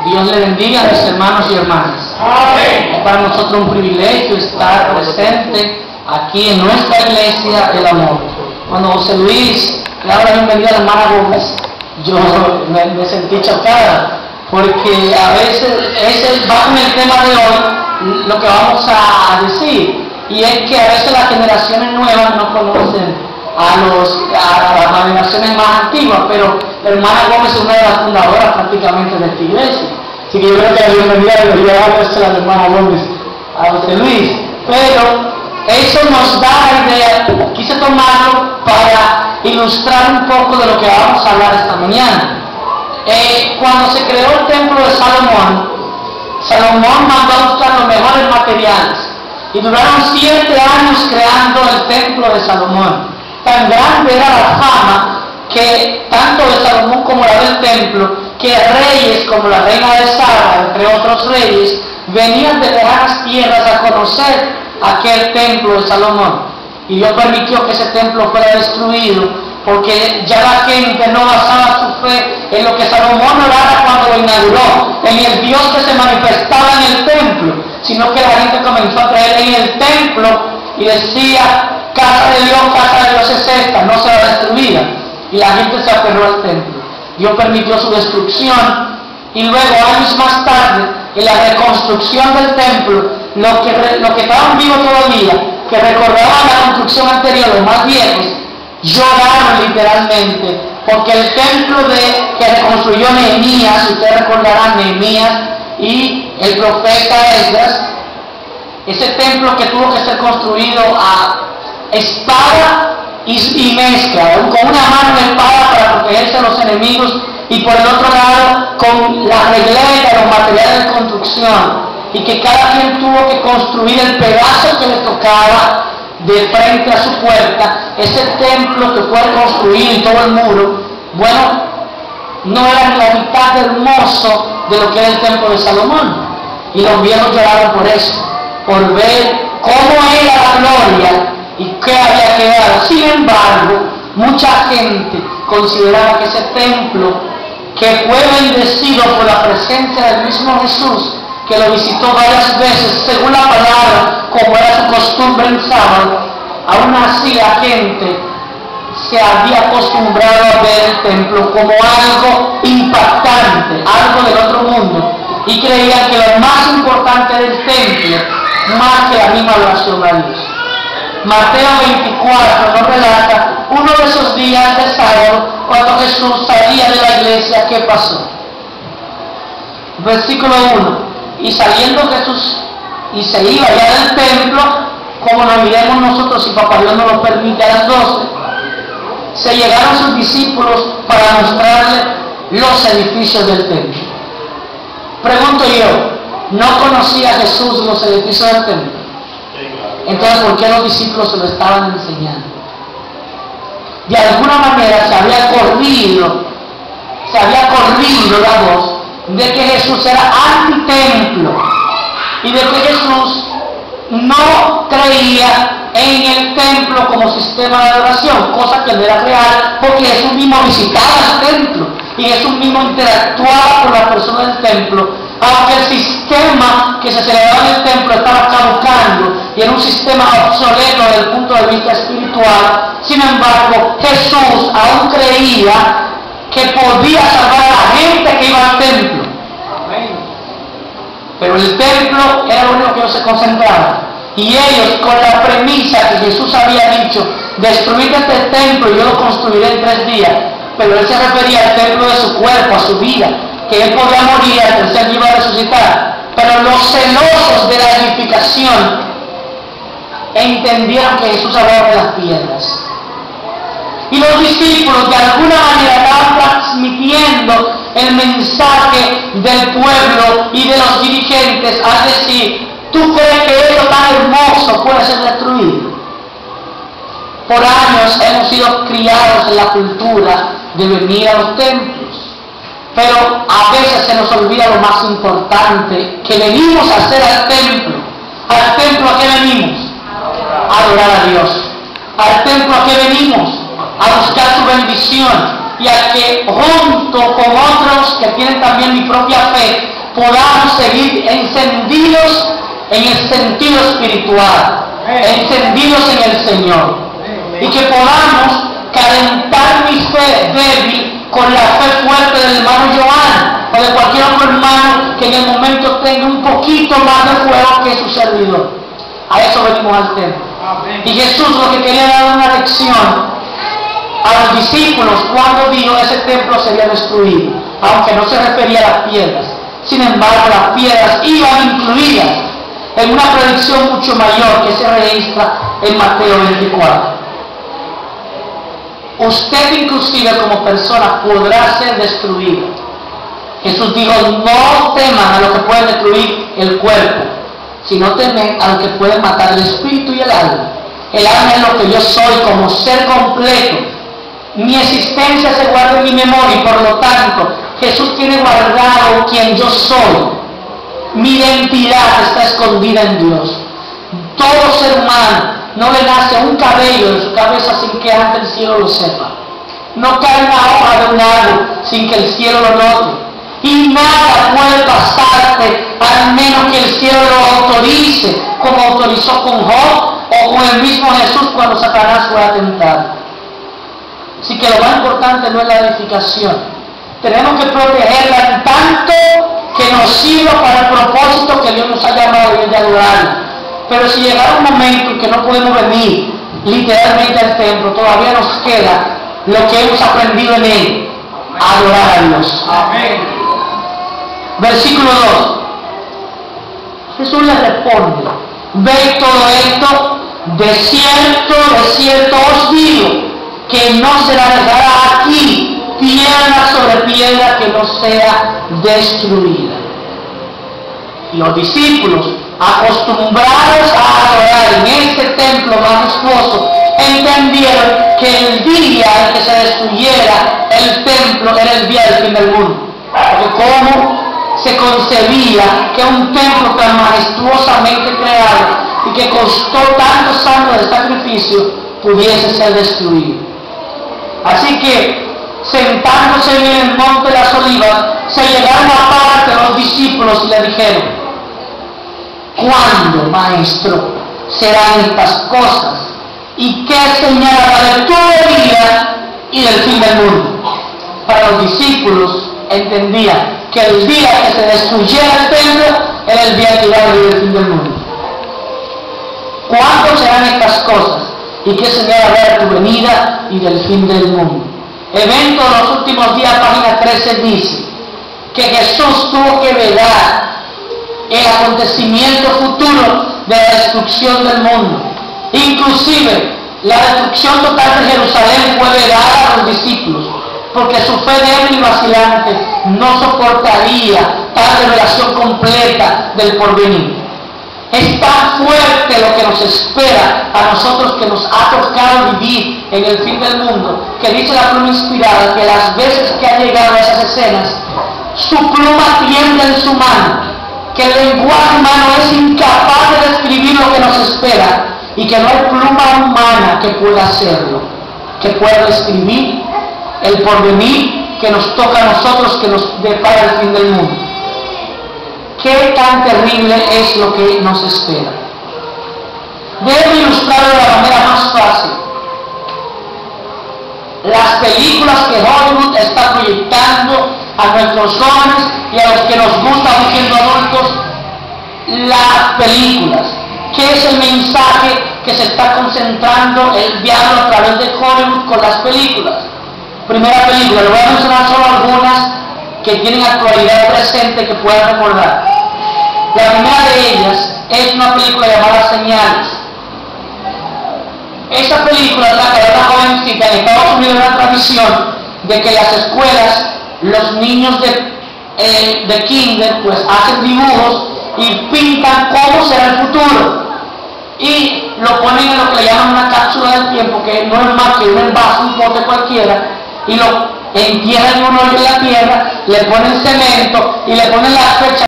Dios le bendiga a mis hermanos y hermanas. Es para nosotros un privilegio estar presente aquí en nuestra iglesia El Amor. Cuando José Luis le daba la bienvenida a la hermana Gómez, yo me sentí chocada, porque a veces ese va con el tema de hoy, lo que vamos a decir, y es que a veces las generaciones nuevas no conocen a las generaciones más antiguas, pero la hermana Gómez es una de las fundadoras prácticamente de esta iglesia. Así que yo creo que la bienvenida debería darse a la hermana Gómez a José Luis. Pero eso nos da la idea, quise tomarlo para ilustrar un poco de lo que vamos a hablar esta mañana. Cuando se creó el templo de Salomón, Salomón mandó a buscar los mejores materiales y duraron 7 años creando el templo de Salomón. Tan grande era la fama que tanto de Salomón como la del templo, que reyes como la reina de Saba, entre otros reyes, venían de lejanas tierras a conocer aquel templo de Salomón. Y Dios permitió que ese templo fuera destruido, porque ya la gente no basaba su fe en lo que Salomón oraba cuando lo inauguró, en el Dios que se manifestaba en el templo, sino que la gente comenzó a creer en el templo y decía: casa de Dios es esta, no será destruida. Y la gente se aferró al templo. Dios permitió su destrucción, y luego, años más tarde, en la reconstrucción del templo, los que estaban vivos todavía, que recordaban la construcción anterior, los más viejos, lloraron literalmente, porque el templo que reconstruyó Nehemías, ustedes recordarán Nehemías y el profeta Esdras, ese templo que tuvo que ser construido a espada y mezcla, con una mano de espada para protegerse de los enemigos, y por el otro lado con la regleta, los materiales de construcción, y que cada quien tuvo que construir el pedazo que le tocaba de frente a su puerta. Ese templo que fue construido y todo el muro, bueno, no era ni la mitad hermoso de lo que era el templo de Salomón, y los viejos lloraron por eso, por ver cómo era la gloria y qué había quedado. Sin embargo, mucha gente consideraba que ese templo, que fue bendecido por la presencia del mismo Jesús, que lo visitó varias veces, según la palabra, como era su costumbre en sábado, aún así la gente se había acostumbrado a ver el templo como algo impactante, algo del otro mundo, y creían que lo más importante del templo, más que la misma oración a Dios. Mateo 24 nos relata uno de esos días de sábado, cuando Jesús salía de la iglesia. ¿Qué pasó? Versículo 1: y saliendo Jesús y se iba ya del templo, como nos iremos nosotros si Papá Dios nos lo permite, a las 12, se llegaron sus discípulos para mostrarle los edificios del templo. Pregunto yo, ¿no conocía Jesús los edificios del templo? Entonces, ¿por qué los discípulos se lo estaban enseñando? De alguna manera se había corrido la voz de que Jesús era antitemplo y de que Jesús no creía en el templo como sistema de adoración, cosa que no era real, porque Jesús mismo visitaba el templo y Jesús mismo interactuaba con las personas del templo, aunque el sistema que se celebraba en el templo estaba caducando y era un sistema obsoleto desde el punto de vista espiritual. Sin embargo, Jesús aún creía que podía salvar a la gente que iba al templo. Pero el templo era lo único que ellos se concentraban. Y ellos, con la premisa que Jesús había dicho: destruid este templo y yo lo construiré en 3 días. Pero él se refería al templo de su cuerpo, a su vida, que él podía morir y al tercer día iba a resucitar. Pero los celosos de la edificación entendieron que Jesús hablaba de las piedras. Y los discípulos de alguna manera estaban transmitiendo el mensaje del pueblo y de los dirigentes al decir: ¿tú crees que esto tan hermoso puede ser destruido? Por años hemos sido criados en la cultura de venir a los templos, pero a veces se nos olvida lo más importante que venimos a hacer al templo. ¿Al templo a qué venimos? A adorar a Dios. ¿Al templo a qué venimos? A buscar su bendición, y a que junto con otros que tienen también mi propia fe, podamos seguir encendidos en el sentido espiritual, encendidos en el Señor, y que podamos calentar mi fe débil con la fe fuerte del hermano Joan o de cualquier otro hermano que en el momento tenga un poquito más de fuego que su servidor. A eso venimos al templo. Y Jesús lo que quería dar una lección a los discípulos cuando dijo ese templo sería destruido, aunque no se refería a las piedras. Sin embargo, las piedras iban incluidas en una predicción mucho mayor que se registra en Mateo 24. Usted inclusive como persona podrá ser destruido. Jesús dijo, no teman a lo que puede destruir el cuerpo, sino temen a lo que puede matar el espíritu y el alma. El alma es lo que yo soy como ser completo. Mi existencia se guarda en mi memoria y por lo tanto Jesús tiene guardado quien yo soy. Mi identidad está escondida en Dios. Todo ser humano no le nace un cabello de su cabeza sin que antes el cielo lo sepa. No cae una hoja de un árbol sin que el cielo lo note. Y nada puede pasarte al menos que el cielo lo autorice, como autorizó con Job o con el mismo Jesús cuando Satanás fue a tentar. Así que lo más importante no es la edificación. Tenemos que protegerla en tanto que nos sirva para el propósito que Dios nos ha llamado y de adorarla. Pero si llegara un momento en que no podemos venir literalmente al templo, todavía nos queda lo que hemos aprendido en él, adorar a Dios. Amén. Versículo 2. Jesús le responde, ¿veis todo esto? De cierto os digo, que no se la dejará aquí piedra sobre piedra que no sea destruida. Y los discípulos, acostumbrados a adorar en este templo majestuoso, entendieron que el día en que se destruyera el templo era el día del fin del mundo. Porque cómo se concebía que un templo tan majestuosamente creado y que costó tantos años de sacrificio pudiese ser destruido. Así que, sentándose en el monte de las olivas, se llegaron aparte a los discípulos y le dijeron, ¿cuándo, maestro, serán estas cosas? ¿Y qué señal habrá de tu venida y del fin del mundo? Para los discípulos entendían que el día que se destruyera el templo era el día que iba a venir el fin del mundo. ¿Cuándo serán estas cosas? ¿Y qué señal habrá de tu venida y del fin del mundo? Evento de los últimos días, página 13, dice que Jesús tuvo que velar el acontecimiento futuro de la destrucción del mundo. Inclusive, la destrucción total de Jerusalén fue velada a los discípulos, porque su fe débil y vacilante no soportaría tal revelación completa del porvenir. Es tan fuerte lo que nos espera a nosotros que nos ha tocado vivir en el fin del mundo, que dice la pluma inspirada que las veces que han llegado a esas escenas, su pluma tiembla en su mano, que el lenguaje humano es incapaz de describir lo que nos espera y que no hay pluma humana que pueda hacerlo, que pueda describir el porvenir que nos toca a nosotros, que nos depara el fin del mundo. ¿Qué tan terrible es lo que nos espera? Debo ilustrarlo de la manera más fácil. Las películas que Hollywood está proyectando a nuestros jóvenes y a los que nos gustan siendo adultos, las películas. ¿Qué es el mensaje que se está concentrando el diablo a través de Hollywood con las películas? Primera película, le voy a mencionar solo algunas que tienen actualidad presente que puedan recordar. La primera de ellas es una película llamada Señales. Esa película trata de una jovencita en Estados Unidos, una tradición de que en las escuelas los niños de kinder pues hacen dibujos y pintan cómo será el futuro y lo ponen en lo que le llaman una cápsula del tiempo, que no es más que un envase, un pote cualquiera, y lo entierran en un hoyo en la tierra, le ponen cemento y le ponen la fecha